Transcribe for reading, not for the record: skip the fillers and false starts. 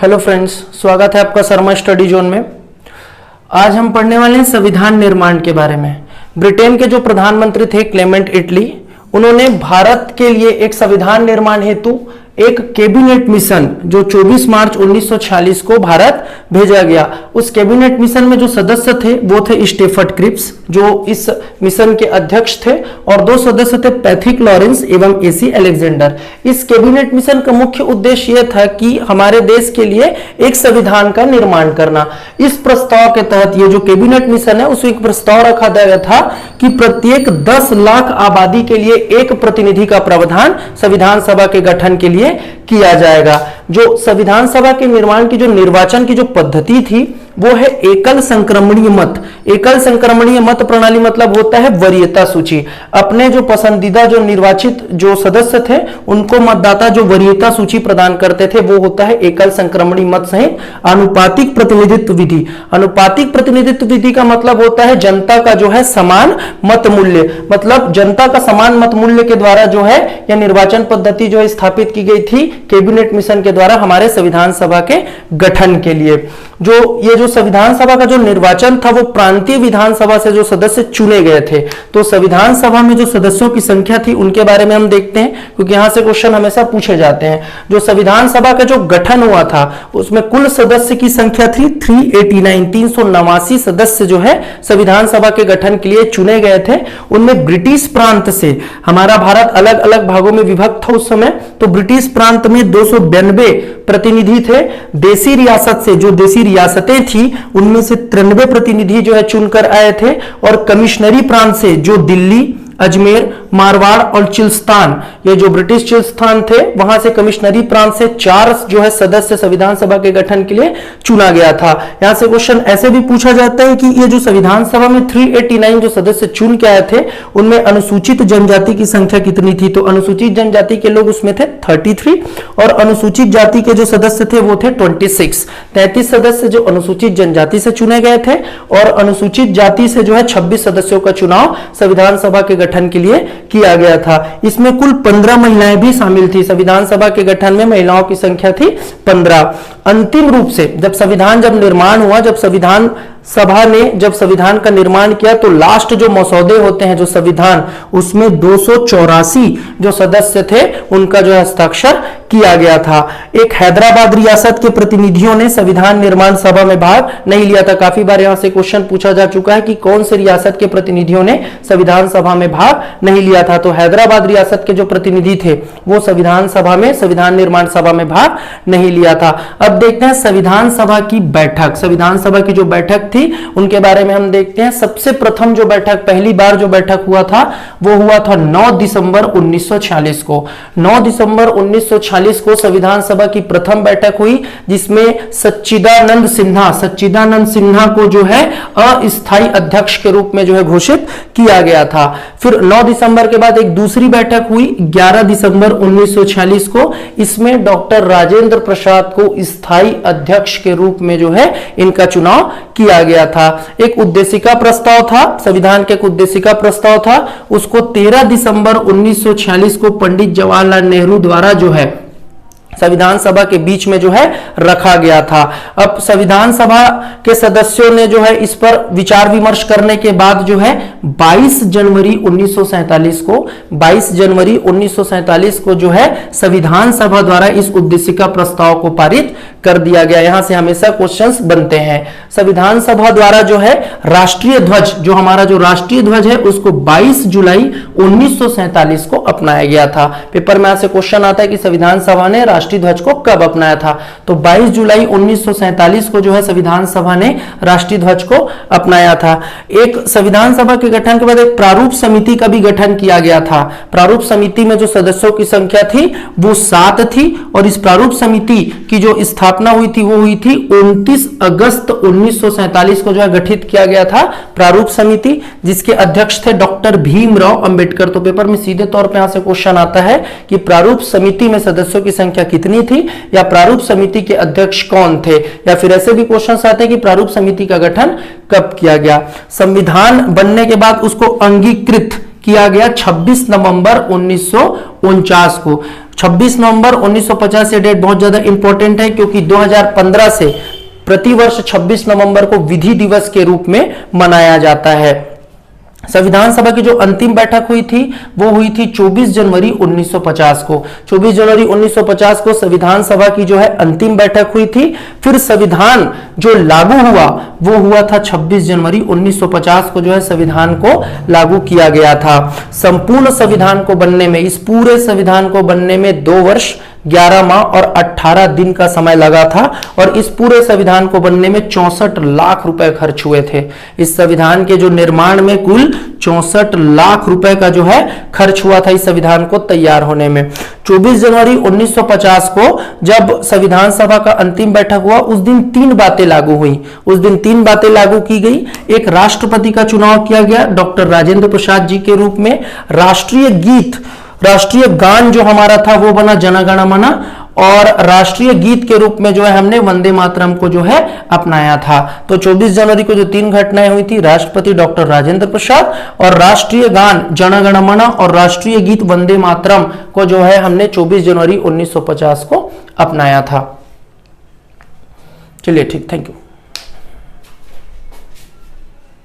Hello friends, स्वागत है आपका शर्मा स्टडी जोन में। आज हम पढ़ने वाले हैं संविधान निर्माण के बारे में। ब्रिटेन के जो प्रधानमंत्री थे क्लेमेंट इटली, उन्होंने भारत के लिए एक संविधान निर्माण हेतु एक कैबिनेट मिशन जो 24 मार्च 1946 को भारत भेजा गया। उस कैबिनेट मिशन में जो सदस्य थे वो थे स्टेफर्ड क्रिप्स, जो इस मिशन के अध्यक्ष थे, और दो सदस्य थे पैथिक लॉरेंस एवं एसी अलेक्जेंडर। इस कैबिनेट मिशन का मुख्य उद्देश्य यह था कि हमारे देश के लिए एक संविधान का निर्माण करना। इस प्रस्ताव के तहत ये जो कैबिनेट मिशन है उसमें एक प्रस्ताव रखा गया था कि प्रत्येक 10 लाख आबादी के लिए एक प्रतिनिधि का प्रावधान संविधान सभा के गठन के लिए किया जाएगा। जो संविधान सभा के निर्माण की जो निर्वाचन की जो पद्धति थी वो है एकल संक्रमणीय मत। एकल संक्रमणीय मत प्रणाली मतलब होता है वरीयता सूची। अपने जो पसंदीदा जो निर्वाचित जो सदस्य थे उनको मतदाता जो वरीयता सूची प्रदान करते थे वो होता है एकल संक्रमणीय मत सहित आनुपातिक प्रतिनिधित्व विधि। आनुपातिक प्रतिनिधित्व विधि का मतलब होता है जनता का जो है समान मत मूल्य, मतलब जनता का समान मत मूल्य के द्वारा जो है यह निर्वाचन पद्धति जो है स्थापित की गई थी कैबिनेट मिशन के द्वारा हमारे संविधान सभा के गठन के लिए। जो संविधान सभा का जो निर्वाचन था वो प्रांतीय विधानसभा से जो सदस्य चुने गए थे। तो संविधान सभा में जो सदस्यों की संख्या थी उनके बारे में हम देखते हैं, क्योंकि यहां से क्वेश्चन हमेशा पूछे जाते हैं। जो संविधान सभा का जो गठन हुआ था उसमें कुल सदस्य की संख्या थी 389 सदस्य जो है संविधान सभा के गठन के लिए चुने गए थे। उनमें ब्रिटिश प्रांत से, हमारा भारत अलग अलग भागों में विभक्त था उस समय, तो ब्रिटिश प्रांत में 292 प्रतिनिधि थे। देसी रियासत से, जो देसी रियासतें थी उनमें से 93 प्रतिनिधि जो है चुनकर आए थे, और कमिश्नरी प्रांत से जो दिल्ली, अजमेर, मारवाड़ और चिल्स्तान, ये जो ब्रिटिश चिल्स्तान थे वहां से कमिश्नरी प्रांत से 4 जो है सदस्य संविधान सभा के गठन के लिए चुना गया था। यहां से क्वेश्चन ऐसे भी पूछा जाता है कि ये जो संविधान सभा में 389 जो सदस्य चुन के आए थे उनमें अनुसूचित जनजाति की संख्या कितनी थी? तो अनुसूचित जनजाति के लोग उसमें थे 33, और अनुसूचित जाति के जो सदस्य थे वो थे 26। 33 सदस्य जो अनुसूचित जनजाति से चुने गए थे, और अनुसूचित जाति से जो है 26 सदस्यों का चुनाव संविधान सभा के गठन के लिए किया गया था। इसमें कुल 15 महिलाएं भी शामिल थी। संविधान सभा के गठन में महिलाओं की संख्या थी 15। अंतिम रूप से जब निर्माण हुआ, जब संविधान सभा ने जब संविधान का निर्माण किया तो लास्ट जो मसौदे होते हैं जो संविधान, उसमें 284 जो सदस्य थे उनका जो हस्ताक्षर किया गया था। एक हैदराबाद रियासत के प्रतिनिधियों ने संविधान निर्माण सभा में भाग नहीं लिया था। काफी बार यहां से क्वेश्चन पूछा जा चुका है कि कौन से रियासत के प्रतिनिधियों ने संविधान सभा में भाग नहीं लिया था। तो हैदराबाद रियासत के जो प्रतिनिधि थे वो संविधान सभा में, संविधान निर्माण सभा में भाग नहीं लिया था। अब देखते हैं संविधान सभा की बैठक। संविधान सभा की जो बैठक थी उनके बारे में हम देखते हैं। सबसे प्रथम जो बैठक, पहली बार जो बैठक हुआ था वो हुआ था 9 दिसंबर 1946 को। 9 दिसंबर 1946 को संविधान सभा की प्रथम बैठक हुई, जिसमें सच्चिदानंद सिन्हा को जो है अस्थायी अध्यक्ष के रूप में जो है घोषित किया गया था। फिर 9 दिसंबर के बाद एक दूसरी बैठक हुई 11 दिसंबर 1946 को। इसमें डॉक्टर राजेंद्र प्रसाद को स्थायी अध्यक्ष के रूप में जो है इनका चुनाव किया गया था। एक उद्देशिका प्रस्ताव था, संविधान के एक उद्देशिका प्रस्ताव था, उसको 13 दिसंबर 1946 को पंडित जवाहरलाल नेहरू द्वारा जो है संविधान सभा के बीच में जो है रखा गया था। अब संविधान सभा के सदस्यों ने जो है इस पर विचार विमर्श करने के बाद जो है 22 जनवरी 1947 को जो है संविधान सभा द्वारा इस उद्देशिका प्रस्ताव को पारित कर दिया गया। यहां से हमेशा क्वेश्चंस बनते हैं। संविधान सभा द्वारा जो है राष्ट्रीय ध्वज, जो हमारा जो राष्ट्रीय ध्वज है उसको 22 जुलाई 1947 को अपनाया गया था। पेपर में ऐसे क्वेश्चन आता है कि संविधान सभा ने राष्ट्रीय ध्वज को कब अपनाया था? तो 22 जुलाई 1947 को जो है संविधान सभा ने राष्ट्रीय ध्वज को अपनाया था। एक संविधान सभा के गठन के बाद एक प्रारूप समिति का भी गठन किया गया था। प्रारूप समिति में जो सदस्यों की संख्या थी वो 7 थी, और इस प्रारूप समिति की जो स्थापना हुई थी वो हुई थी 29 अगस्त 1947 को जो है गठित किया गया था प्रारूप समिति, जिसके अध्यक्ष थे डॉक्टर भीमराव अंबेडकर। तो पेपर में सीधे तौर पर यहां से क्वेश्चन आता है कि प्रारूप समिति में सदस्यों की संख्या कितनी थी, या प्रारूप समिति के अध्यक्ष कौन थे, या फिर ऐसे भी क्वेश्चन आते हैं कि प्रारूप समिति का गठन कब किया गया। संविधान बनने के बाद उसको अंगीकृत किया गया 26 नवंबर 1949 को। 26 नवंबर 1950 ये डेट बहुत ज्यादा इंपॉर्टेंट है क्योंकि 2015 से प्रतिवर्ष 26 नवंबर को विधि दिवस के रूप में मनाया जाता है। संविधान सभा की जो अंतिम बैठक हुई थी वो हुई थी 24 जनवरी 1950 को। 24 जनवरी 1950 को संविधान सभा की जो है अंतिम बैठक हुई थी। फिर संविधान जो लागू हुआ वो हुआ था 26 जनवरी 1950 को जो है संविधान को लागू किया गया था। संपूर्ण संविधान को बनने में, इस पूरे संविधान को बनने में 2 वर्ष 11 माह और 18 दिन का समय लगा था और इस पूरे संविधान को बनने में 64 लाख रुपए खर्च हुए थे। इस संविधान के जो निर्माण में कुल 64 लाख रुपए का जो है खर्च हुआ था इस संविधान को तैयार होने में। 24 जनवरी 1950 को जब संविधान सभा का अंतिम बैठक हुआ उस दिन 3 बातें लागू हुई। उस दिन 3 बातें लागू की गई। एक, राष्ट्रपति का चुनाव किया गया डॉक्टर राजेंद्र प्रसाद जी के रूप में। राष्ट्रीय गीत, राष्ट्रीय गान जो हमारा था वो बना जन गण मन, और राष्ट्रीय गीत के रूप में जो है हमने वंदे मातरम को जो है अपनाया था। तो 24 जनवरी को जो 3 घटनाएं हुई थी, राष्ट्रपति डॉक्टर राजेंद्र प्रसाद और राष्ट्रीय गान जन गण मन और राष्ट्रीय गीत वंदे मातरम को जो है हमने 24 जनवरी 1950 को अपनाया था। चलिए ठीक, थैंक यू।